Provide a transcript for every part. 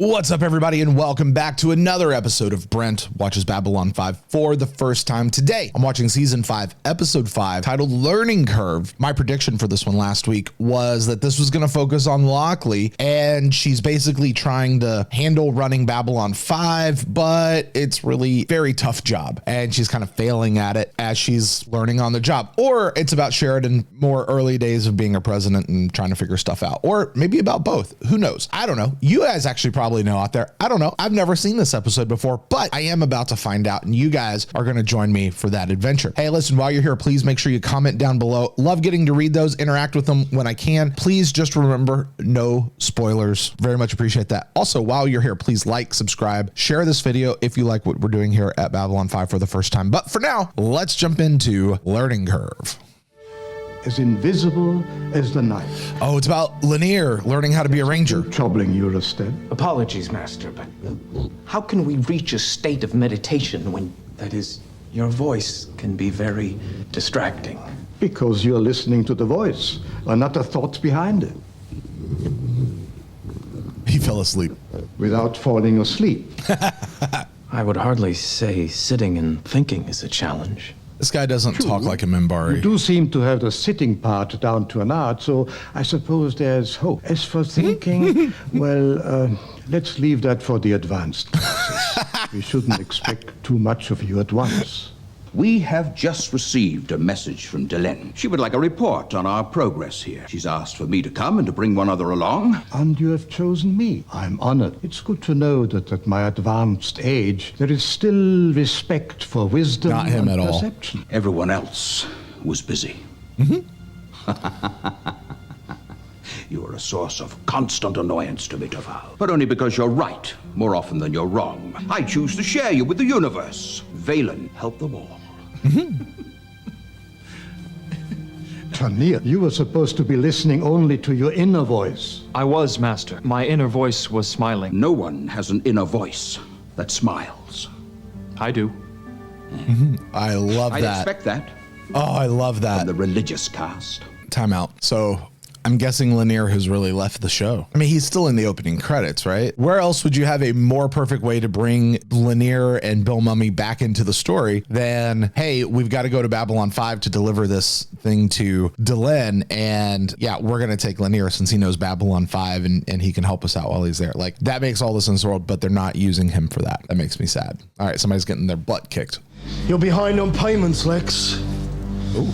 What's up, everybody, and welcome back to another episode of Brent Watches Babylon 5 for the first time. Today, I'm watching Season 5, Episode 5, titled Learning Curve. My prediction for this one last week was that this was going to focus on Lockley, and she's basically trying to handle running Babylon 5, but it's really a very tough job, and she's kind of failing at it as she's learning on the job. Or it's about Sheridan, more early days of being a president and trying to figure stuff out. Or maybe about both. Who knows? I don't know. You guys actually probably know out there. I don't know. I've never seen this episode before, but I am about to find out, and you guys are going to join me for that adventure. Hey, listen, while you're here, please make sure you comment down below. Love getting to read those, interact with them when I can. Please just remember, no spoilers. Very much appreciate that. Also, while you're here, please like, subscribe, share this video if you like what we're doing here at Babylon 5 for the first time. But for now, let's jump into Learning Curve. As invisible as the night. Oh, it's about Lennier learning how to be a ranger. Troubling you, Rusted. Apologies, Master, but how can we reach a state of meditation when, that is, your voice can be very distracting? Because you're listening to the voice, or not the thoughts behind it. He fell asleep. Without falling asleep. I would hardly say sitting and thinking is a challenge. This guy doesn't talk like a Minbari. You do seem to have the sitting part down to an art, so I suppose there's hope. As for thinking, well, let's leave that for the advanced classes. We shouldn't expect too much of you at once. We have just received a message from Delenn. She would like a report on our progress here. She's asked for me to come and to bring one other along. And you have chosen me. I'm honored. It's good to know that at my advanced age, there is still respect for wisdom Not him and at all. Perception. Everyone else was busy. You are a source of constant annoyance to me, Terrafan. But only because you're right, more often than you're wrong. I choose to share you with the universe. Valen helped them all. Lennier, you were supposed to be listening only to your inner voice. I was, Master. My inner voice was smiling. No one has an inner voice that smiles. I do. I love I'd that. expect that Oh, I love from that. the religious caste. Time out. So I'm guessing Lennier has really left the show. I mean, he's still in the opening credits, right? Where else would you have a more perfect way to bring Lennier and Bill Mummy back into the story than, hey, we've got to go to Babylon 5 to deliver this thing to Delenn, and yeah, we're going to take Lennier since he knows Babylon 5 and he can help us out while he's there. Like, that makes all the sense in the world, but they're not using him for that. That makes me sad. All right, somebody's getting their butt kicked. You're behind on payments, Lex. Ooh.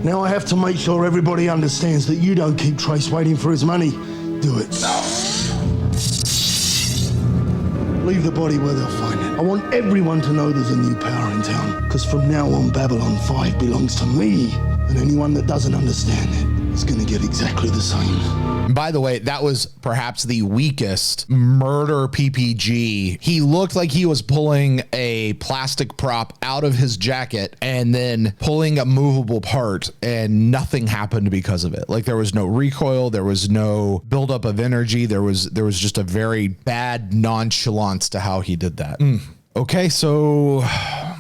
Now I have to make sure everybody understands that you don't keep Trace waiting for his money. Do it. Leave the body where they'll find it. I want everyone to know there's a new power in town. Because from now on, Babylon 5 belongs to me. And anyone that doesn't understand it is going to get exactly the same. And by the way, that was perhaps the weakest murder PPG. He looked like he was pulling a plastic prop out of his jacket and then pulling a movable part, and nothing happened because of it. Like, there was no recoil, there was no buildup of energy, there was just a very bad nonchalance to how he did that. Okay, so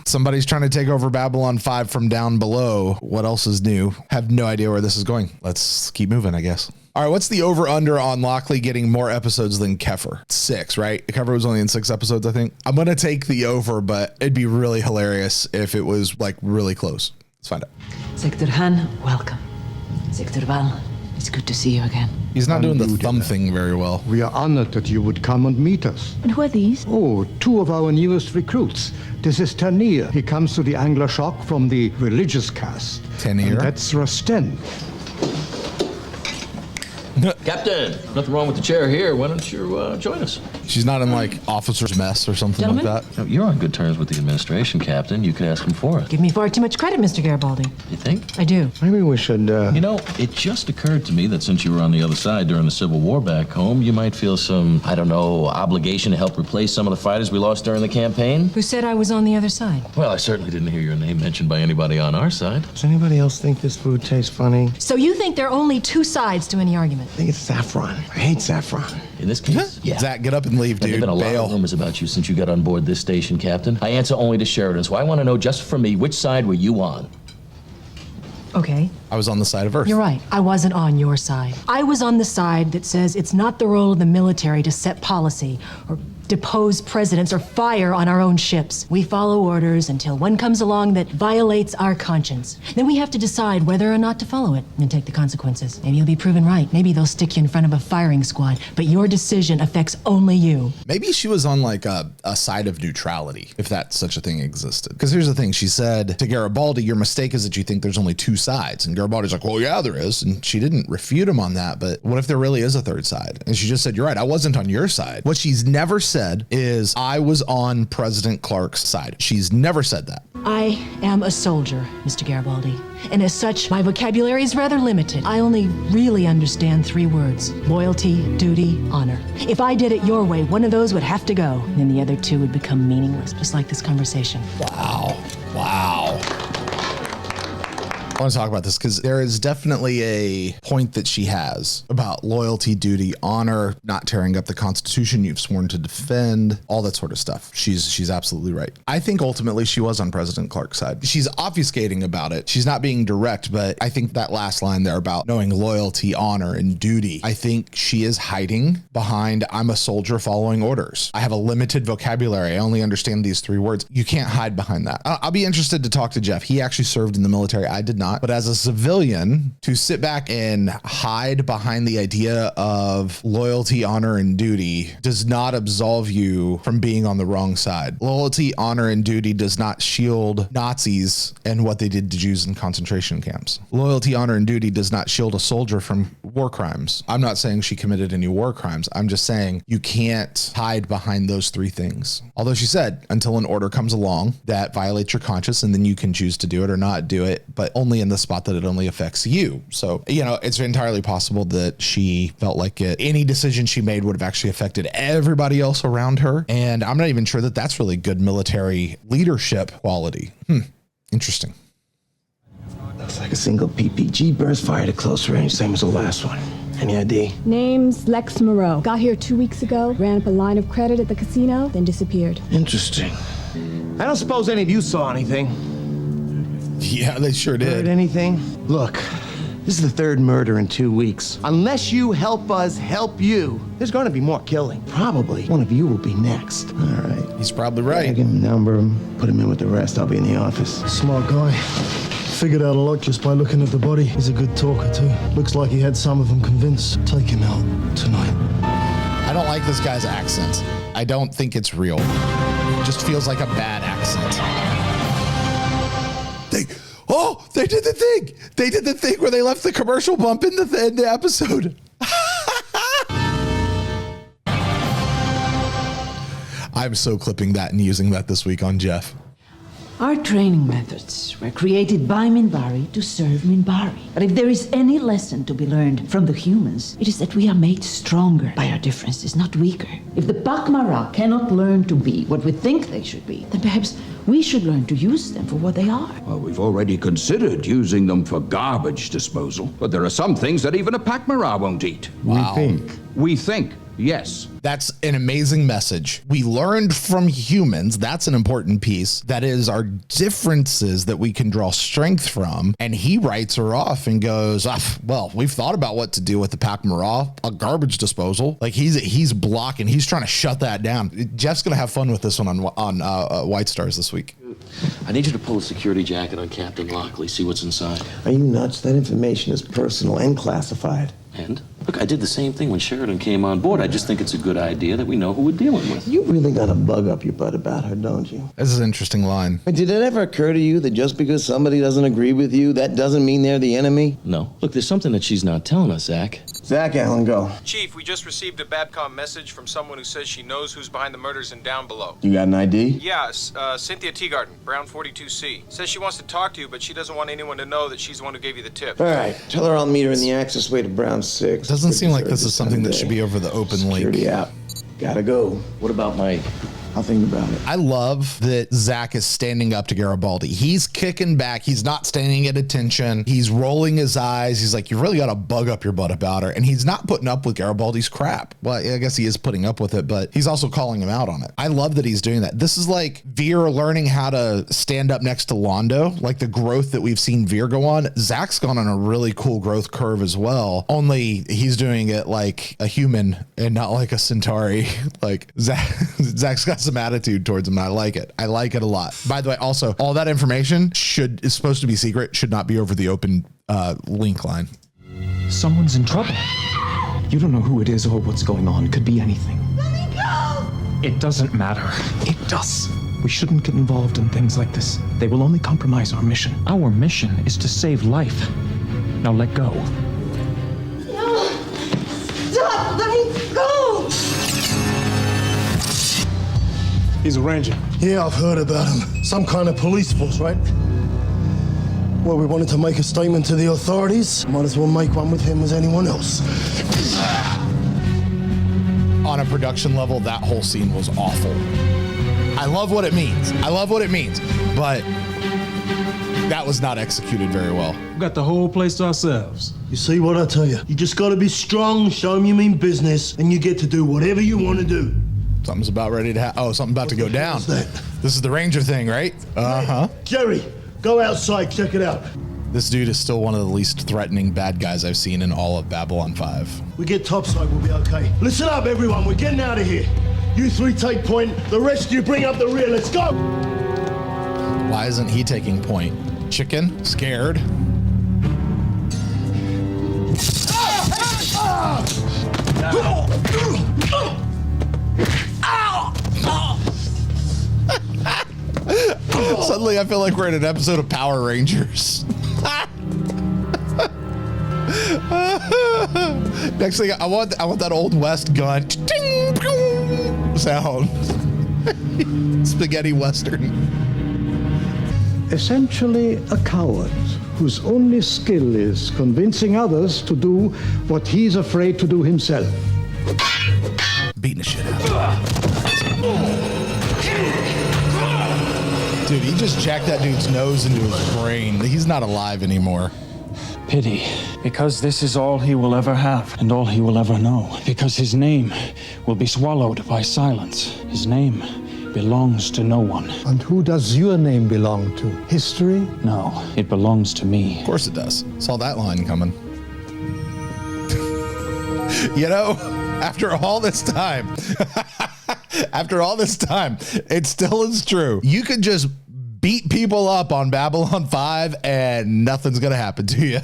somebody's trying to take over Babylon 5 from down below. What else is new? Have no idea where this is going. Let's keep moving, I guess. All right, what's the over-under on Lockley getting more episodes than Kefir? 6, right? Kefir was only in 6 episodes, I think. I'm going to take the over, but it'd be really hilarious if it was, like, really close. Let's find out. Sector Han, welcome. Sector Val, it's good to see you again. He's not doing the You, thumb Delenn. thing very well. We are honored that you would come and meet us. And who are these? Oh, 2 of our newest recruits. This is Lennier. He comes to the Angler Shock from the religious caste. Lennier? And that's Rusted. Captain, nothing wrong with the chair here. Why don't you join us? She's not in, like, officer's mess or something Gentlemen? like that. No, you're on good terms with the administration, Captain. You could ask them for it. Give me far too much credit, Mr. Garibaldi. You think? I do. Maybe we should, You know, it just occurred to me that since you were on the other side during the Civil War back home, you might feel some, I don't know, obligation to help replace some of the fighters we lost during the campaign. Who said I was on the other side? Well, I certainly didn't hear your name mentioned by anybody on our side. Does anybody else think this food tastes funny? So you think there are only 2 sides to any argument? I think it's saffron. I hate saffron. In this case, yeah. Zach, get up and leave, There have dude. been a lot Bail. of rumors about you since you got on board this station, Captain. I answer only to Sheridan, so I want to know just from me, which side were you on? Okay, I was on the side of Earth. You're right. I wasn't on your side. I was on the side that says it's not the role of the military to set policy or depose presidents or fire on our own ships. We follow orders until one comes along that violates our conscience. Then we have to decide whether or not to follow it and take the consequences. Maybe you'll be proven right. Maybe they'll stick you in front of a firing squad, but your decision affects only you. Maybe she was on like a side of neutrality, if that such a thing existed. Because here's the thing, she said to Garibaldi, your mistake is that you think there's only two sides. And Garibaldi's like, well, yeah, there is. And she didn't refute him on that, but what if there really is a third side? And she just said, you're right, I wasn't on your side. What she's never said is I was on President Clark's side. She's never said that. I am a soldier, Mr. Garibaldi, and as such, my vocabulary is rather limited. I only really understand 3 words: loyalty, duty, honor. If I did it your way, one of those would have to go, and then the other 2 would become meaningless, just like this conversation. Wow. I want to talk about this because there is definitely a point that she has about loyalty, duty, honor, not tearing up the Constitution you've sworn to defend, all that sort of stuff. She's absolutely right. I think ultimately she was on President Clark's side. She's obfuscating about it. She's not being direct, but I think that last line there about knowing loyalty, honor, and duty, I think she is hiding behind I'm a soldier following orders. I have a limited vocabulary. I only understand these 3 words. You can't hide behind that. I'll be interested to talk to Jeff. He actually served in the military. I did not. But as a civilian, to sit back and hide behind the idea of loyalty, honor, and duty does not absolve you from being on the wrong side. Loyalty, honor, and duty does not shield Nazis and what they did to Jews in concentration camps. Loyalty, honor, and duty does not shield a soldier from war crimes. I'm not saying she committed any war crimes. I'm just saying you can't hide behind those 3 things. Although she said, until an order comes along that violates your conscience, and then you can choose to do it or not do it, but only in the spot that it only affects you. So, it's entirely possible that she felt like any decision she made would have actually affected everybody else around her. And I'm not even sure that that's really good military leadership quality. Interesting. Looks like a single PPG burst fired at close range, same as the last one. Any ID? Name's Lex Maro. Got here 2 weeks ago, ran up a line of credit at the casino, then disappeared. Interesting. I don't suppose any of you saw anything. Yeah, they sure did. Heard anything? Look, this is the 3rd murder in 2 weeks. Unless you help us help you, there's going to be more killing. Probably one of you will be next. All right. He's probably right. I give him a number, put him in with the rest. I'll be in the office. Smart guy. Figured out a lot just by looking at the body. He's a good talker too. Looks like he had some of them convinced. Take him out tonight. I don't like this guy's accent. I don't think it's real. It just feels like a bad accent. They did the thing. They did the thing where they left the commercial bump in the episode. I'm so clipping that and using that this week on Jeff. Our training methods were created by Minbari to serve Minbari. But if there is any lesson to be learned from the humans, it is that we are made stronger by our differences, not weaker. If the Pakmara cannot learn to be what we think they should be, then perhaps we should learn to use them for what they are. Well, we've already considered using them for garbage disposal, but there are some things that even a Pakmara won't eat. Wow. We think, yes. That's an amazing message. We learned from humans. That's an important piece. That is our differences that we can draw strength from. And he writes her off and goes, well, we've thought about what to do with the Pakmara, a garbage disposal. Like he's blocking. He's trying to shut that down. Jeff's going to have fun with this one on White Stars this week. I need you to pull a security jacket on Captain Lockley, see what's inside. Are you nuts? That information is personal and classified. And? Look, I did the same thing when Sheridan came on board. I just think it's a good idea that we know who we're dealing with. You really got a bug up your butt about her, don't you? This is an interesting line. But did it ever occur to you that just because somebody doesn't agree with you, that doesn't mean they're the enemy? No. Look, there's something that she's not telling us, Zach. Zach Allen, go. Chief, we just received a Babcom message from someone who says she knows who's behind the murders and down below. You got an ID? Yeah, Cynthia Teagarden, Brown 42C. Says she wants to talk to you, but she doesn't want anyone to know that she's the one who gave you the tip. All right, tell her I'll meet her in the access way to Brown 6. Doesn't seem like this is something that should be over the open link. Security app. Gotta go. What about my I'll think about it. I love that Zach is standing up to Garibaldi. He's kicking back. He's not standing at attention. He's rolling his eyes. He's like, you really got to bug up your butt about her. And he's not putting up with Garibaldi's crap. Well, I guess he is putting up with it, but he's also calling him out on it. I love that he's doing that. This is like Veer learning how to stand up next to Londo, like the growth that we've seen Veer go on. Zach's gone on a really cool growth curve as well. Only he's doing it like a human and not like a Centauri. Like Zach's got some attitude towards him. And I like it. I like it a lot. By the way, also all that information is supposed to be secret, should not be over the open link line. Someone's in trouble. You don't know who it is or what's going on. Could be anything. Let me go! It doesn't matter. It does. We shouldn't get involved in things like this. They will only compromise our mission. Our mission is to save life. Now let go. No! Stop! Let me go! He's a ranger. Yeah, I've heard about him. Some kind of police force, right? Well, we wanted to make a statement to the authorities. Might as well make one with him as anyone else. On a production level, that whole scene was awful. I love what it means. But that was not executed very well. We've got the whole place to ourselves. You see what I tell you? You just got to be strong, show them you mean business, and you get to do whatever you want to do. Something's about ready to happen. Oh, something about to go down. This is the Ranger thing, right? Uh-huh. Jerry, go outside, check it out. This dude is still one of the least threatening bad guys I've seen in all of Babylon 5. We get topside, we'll be okay. Listen up, everyone, we're getting out of here. You three take point, the rest of you bring up the rear, let's go! Why isn't he taking point? Chicken? Scared? Suddenly I feel like we're in an episode of Power Rangers. Next thing, I want that Old West gun sound. Spaghetti Western. Essentially a coward whose only skill is convincing others to do what he's afraid to do himself. Beating the shit out. Dude, he just jacked that dude's nose into his brain. He's not alive anymore. Pity, because this is all he will ever have and all he will ever know. Because his name will be swallowed by silence. His name belongs to no one. And who does your name belong to? History? No, it belongs to me. Of course it does. Saw that line coming. You know, after all this time, it still is true. You could just beat people up on Babylon 5 and nothing's going to happen to you.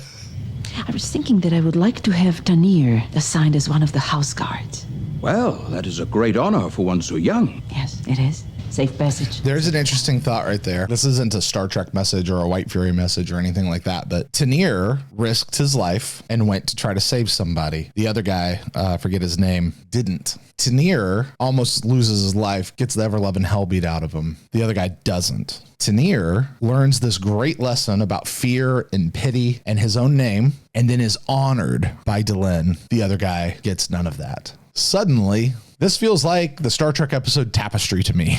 I was thinking that I would like to have Lennier assigned as one of the house guards. Well, that is a great honor for one so young. Yes, it is. Safe passage. There's an interesting thought right there. This isn't a Star Trek message or a White Fury message or anything like that, but Lennier risked his life and went to try to save somebody. The other guy, forget his name, didn't. Lennier almost loses his life, gets the ever-loving hell beat out of him. The other guy doesn't. Lennier learns this great lesson about fear and pity and his own name, and then is honored by Delenn. The other guy gets none of that. Suddenly, this feels like the Star Trek episode Tapestry to me.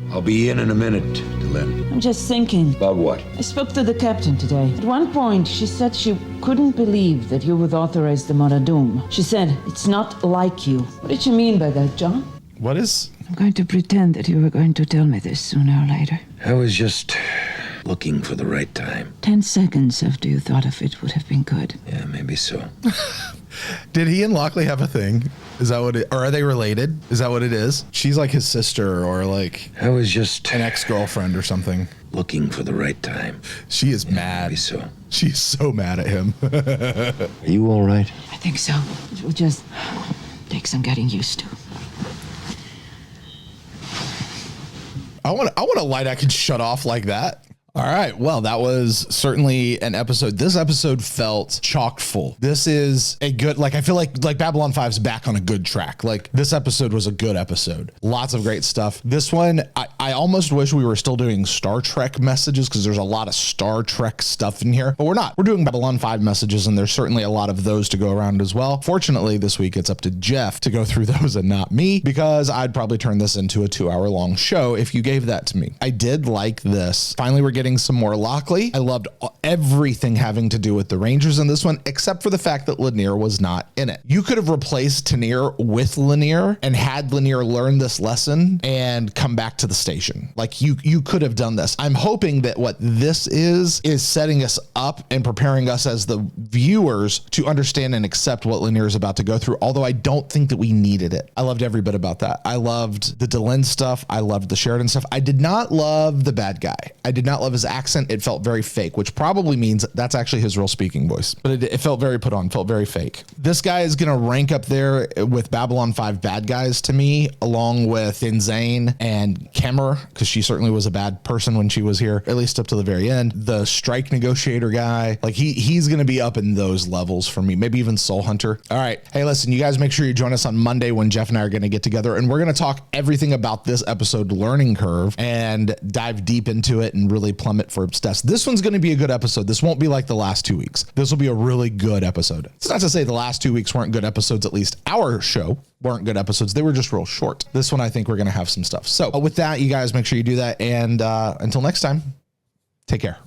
I'll be in a minute, Delenn. I'm just thinking. About what? I spoke to the captain today. At one point, she said she couldn't believe that you would authorize the Maradoom. She said, it's not like you. What did you mean by that, John? What is? I'm going to pretend that you were going to tell me this sooner or later. I was just looking for the right time. 10 seconds after you thought of it would have been good. Yeah, maybe so. Did he and Lockley have a thing? Is that what it, or are they related? Is that what it is? She's like his sister or like I was just an ex-girlfriend or something. Looking for the right time. She is mad. Maybe so. She's so mad at him. Are you all right? I think so. It will just take some getting used to. I want a light I can shut off like that. All right. Well, that was certainly an episode. This episode felt chock full. This is a good, like, I feel like Babylon 5's back on a good track. Like, this episode was a good episode. Lots of great stuff. This one, I almost wish we were still doing Star Trek messages because there's a lot of Star Trek stuff in here, but we're not. We're doing Babylon 5 messages, and there's certainly a lot of those to go around as well. Fortunately, this week it's up to Jeff to go through those and not me, because I'd probably turn this into a 2-hour long show if you gave that to me. I did like this. Finally, we're getting some more Lockley. I loved everything having to do with the Rangers in this one, except for the fact that Lennier was not in it. You could have replaced Tennier with Lennier and had Lennier learn this lesson and come back to the station. Like, you could have done this. I'm hoping that what this is setting us up and preparing us as the viewers to understand and accept what Lennier is about to go through, although I don't think that we needed it. I loved every bit about that. I loved the Delenn stuff. I loved the Sheridan stuff. I did not love the bad guy. I did not love his accent. It felt very fake, which probably means that's actually his real speaking voice, but it felt very put on, felt very fake. This guy is going to rank up there with Babylon 5 bad guys to me, along with Zane and Kemmer, because she certainly was a bad person when she was here, at least up to the very end. The strike negotiator guy, like he's going to be up in those levels for me, maybe even Soul Hunter. All right. Hey, listen, you guys make sure you join us on Monday when Jeff and I are going to get together, and we're going to talk everything about this episode learning curve and dive deep into it and really plummet for stats. This one's going to be a good episode. This won't be like the last 2 weeks. This will be a really good episode. It's not to say the last 2 weeks weren't good episodes. At least our show weren't good episodes. They were just real short. This one, I think we're going to have some stuff. So with that, you guys make sure you do that. And until next time, take care.